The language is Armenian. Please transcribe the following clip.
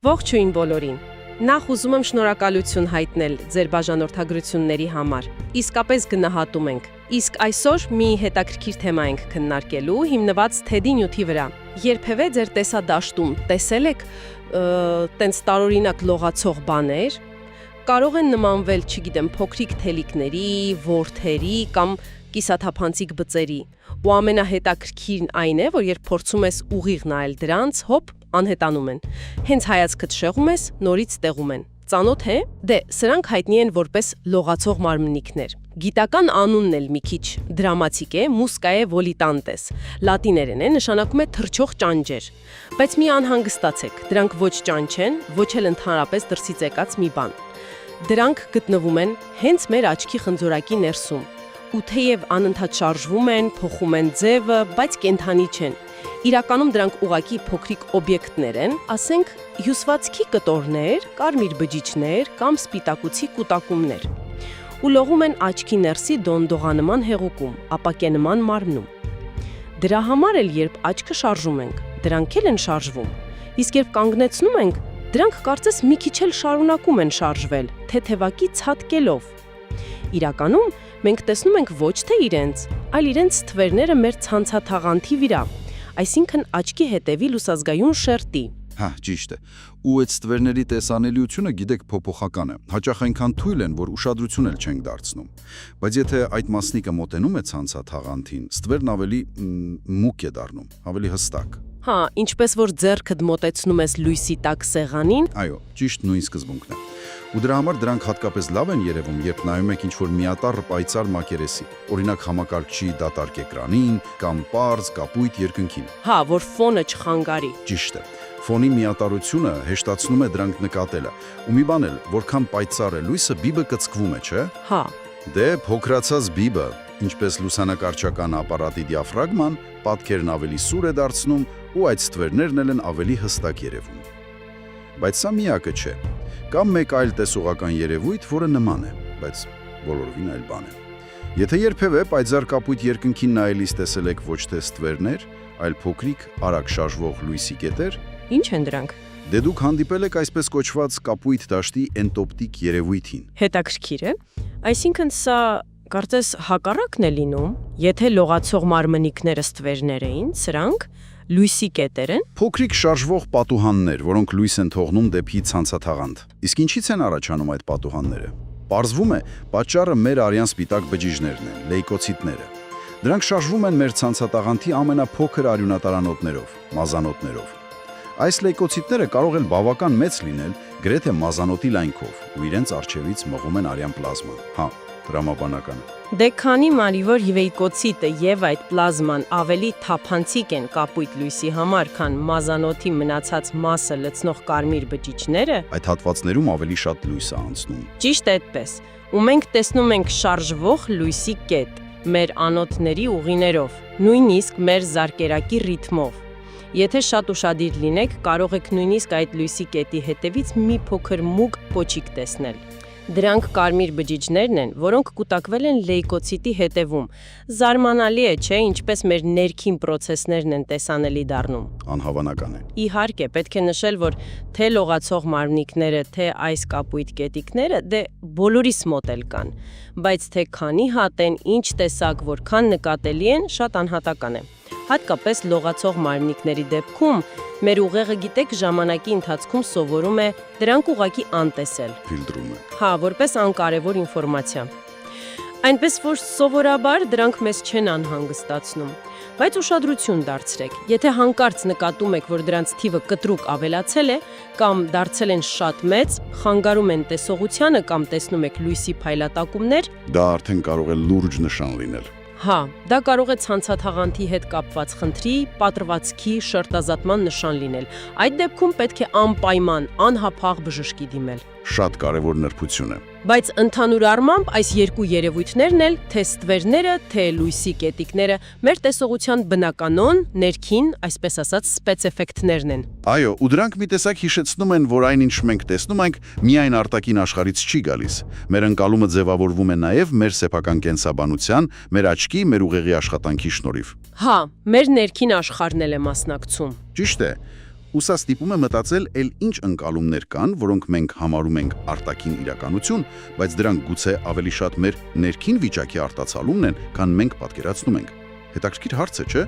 Ողջույն բոլորին։ Նախ ուզում եմ շնորհակալություն հայտնել ձեր բաժանորդագրությունների համար։ Իսկապես գնահատում ենք։ Իսկ այսօր մի հետաքրքիր թեմա ենք քննարկելու, հիմնված թեդի նյութի վրա։ Երբևէ ձեր տեսադաշտում տեսել եք տենց տարօրինակ լողացող բաներ, կարող են նմանվել, չգիտեմ, փոքրիկ թելիկների, ворթերի կամ կիսաթափանցիկ բծերի։ Ու ամենահետաքրքիրն այն է, որ երբ փորձում ես ուղիղ նայել դրանց, հոպ, անհետանում են։ Հենց հայացքդ շեղում ես, նորից տեղում են։ Ծանոթ է։ Դե, սրանք հայտնի են որպես լողացող մարմնիկներ։ Գիտական անունն էլ մի քիչ դրամատիկ է, muscae volitantes։ Լատիներեն է, նշանակում է թռչող ճանճեր։ Բայց մի անհանգստացեք, դրանք ոչ ճանճ են, ոչ էլ ընդհանրապես դրսից եկած մի բան։ Դրանք գտնվում են հենց մեր աչքի խնձորակի ներսում։ Ու թեև անընդհատ շարժվում են, փոխում են ձևը, բայց կենդանի չեն։ Իրականում դրանք ուղղակի փոքրիկ օբյեկտներ են, ասենք հյուսվածքի կտորներ, կարմիր բջիջներ կամ սպիտակուցի կուտակումներ։ Ու լողում են աչքի ներսի դոնդողանման հեղուկում, ապակենման մարմնում։ Դրա համար էլ երբ աչքը շարժում ենք, դրանք էլ են շարժվում։ Իսկ երբ կանգնեցնում ենք, դրանք կարծես մի քիչ էլ շարունակում են շարժվել, թեթևակի ցատկելով։ Իրականում մենք տեսնում ենք ոչ թե իրենց, այլ իրենց թվերները մեր ցանցաթաղանթի վրա, այսինքն աչքի հետևի լուսազգայուն շերտի։ Հա, ճիշտ է։ Ու այդ ստվերների տեսանելիությունը գիտեք փոփոխական է։ Հաճախ այնքան թույլ են, որ ուշադրություն էլ չենք դարձնում։ Բայց եթե այդ մասնիկը մոտենում է ցանցաթաղանթին, ստվերն ավելի մուկ է դառնում, ավելի հստակ։ Հա, ինչպես որ ձեռքդ մոտեցնում ես լույսի տակ սեղանին։ Այո, ճիշտ նույն սկզբունքն է։ Ու դրա համար դրանք հատկապես լավ են երևում, երբ նայում եք ինչ-որ միատառ պայծառ մակերեսի, օրինակ համակարգչի դատարկ էկրանին կամ պարզ կապույտ երկնքին։ Հա, որ ֆոնը չխանգարի։ Ճիշտ է։ Ֆոնի միատարությունը հեշտացնում է դրանք նկատելը։ Ու մի բան էլ, որքան պայծառ է լույսը, բիբը կծկվում է, չէ՞։ Հա։ Դե փոքրացած բիբը, ինչպես լուսանկարչական ապարատի դիաֆրագման, պատկերն ավելի սուր է դարձնում ու այդ ստվերներն են ավելի հստակ երևում։ Բայց սա միակը չէ։ Կամ մեկ այլ տեսողական երևույթ, որը նման է, բայց բոլորովին այլ բան է։ Եթե երբևէ պայծառ կապույտ երկնքին նայելիս տեսել եք ոչ թե ստվերներ, այլ փոքրիկ, արագ շարժվող լույսի կետեր, Ինչ են դրանք։ դե դուք հանդիպել եք այսպես կոչված կապույտ դաշտի էնտոպտիկ երևույթին։ Հետաքրքիր է։ Այսինքն սա կարծես հակառակն է լինում, եթե լողացող մարմնիկները ստվերներ էին, սրանք լույսի կետեր են։ Փոքրիկ շարժվող պատուհաններ, որոնք լույս են թողնում դեպի ցանցաթաղանթ։ Իսկ ինչից են առաջանում այդ պատուհանները։ Պարզվում է, պատճառը մեր արյան սպիտակ բջիջներն են, լեյկոցիտները։ Դրանք շարժվում են մեր ցանցաթաղանթի ամենափոքր արյունատարանոթներով, մազանոթներով։ Այս լեյկոցիտները կարող են բավական մեծ լինել, գրեթե մազանոթի լայնքով, ու իրենց առջևից մղում են արյան պլազման։ Հա, տրամաբանական է։ Դե քանի մանի որ լեյկոցիտը եւ այդ պլազման ավելի թափանցիկ են կապույտ լույսի համար, քան մազանոթի մնացած մասը լցնող կարմիր բջիջները, Այդ հատվածներում ավելի շատ լույս է անցնում։ ճիշտ է այդպես։ Ու մենք տեսնում ենք շարժվող լույսի կետ մեր անոթների ուղիներով, նույնիսկ մեր զարկերակի ռիթմով։ Եթե շատ ուշադիր լինեք, կարող եք նույնիսկ այդ լույսի կետի հետևից մի փոքր մուգ պոչիկ տեսնել։ Դրանք կարմիր բջիջներն են, որոնք կուտակվել են լեյկոցիտի հետևում։ Զարմանալի է, չէ՞, ինչպես մեր ներքին պրոցեսներն են տեսանելի դառնում։ Անհավանական է։ Իհարկե, պետք է նշել, որ թե լողացող մարմնիկները, թե այս կապույտ կետիկները դե բոլորիս մոտ էլ կան, բայց թե քանի հատ են, ինչ տեսակ, որքան նկատելի են, շատ անհատական է։ Հատկապես լողացող մարմնիկների դեպքում մեր ուղեղը գիտեք ժամանակի ընթացքում սովորում է դրանք ուղղակի անտեսել։ Ֆիլտրում է։ Հա, որպես անկարևոր ինֆորմացիա։ Այնպես որ սովորաբար դրանք մեզ չեն անհանգստացնում, բայց ուշադրություն դարձրեք։ Եթե հանկարծ նկատում եք, որ դրանց թիվը կտրուկ ավելացել է կամ դարձել են շատ մեծ, խանգարում են տեսողությանը կամ տեսնում եք լույսի փայլատակումներ, Դա արդեն կարող է լուրջ նշան լինել։ Հա, դա կարող է ցանցաթաղանթի հետ կապված խնդրի, պատրվածքի, շերտազատման նշան լինել։ Այդ դեպքում պետք է անպայման, անհապաղ բժշկի դիմել։ Շատ կարևոր նրբություն է։ Բայց ընդհանուր առմամբ այս երկու երևույթներն էլ, թե ստվերները, թե լույսի կետիկները, մեր տեսողության բնականon, ներքին, այսպես ասած, սպեցեֆեկտներն են։ Այո, ու դրանք մի տեսակ հիշեցնում են, որ այն ինչ մենք տեսնում ենք, միայն արտաքին աշխարհից չի գալիս։ Մեր ընկալումը ձևավորվում է նաև մեր սեփական կենսաբանության, մեր աչքի, մեր ուղեղի աշխատանքի շնորհիվ։ Հա, մեր ներքին աշխարհն էլ է մասնակցում։ Ճիշտ է։ ու սա ստիպում է մտածել, էլ ինչ ընկալումներ կան, որոնք մենք համարում ենք արտաքին իրականություն, բայց դրանք գուցե ավելի շատ մեր ներքին վիճակի արտացալումն են, քան մենք պատկերացնում ենք։ Հետաքրքիր հարց է, չէ՞։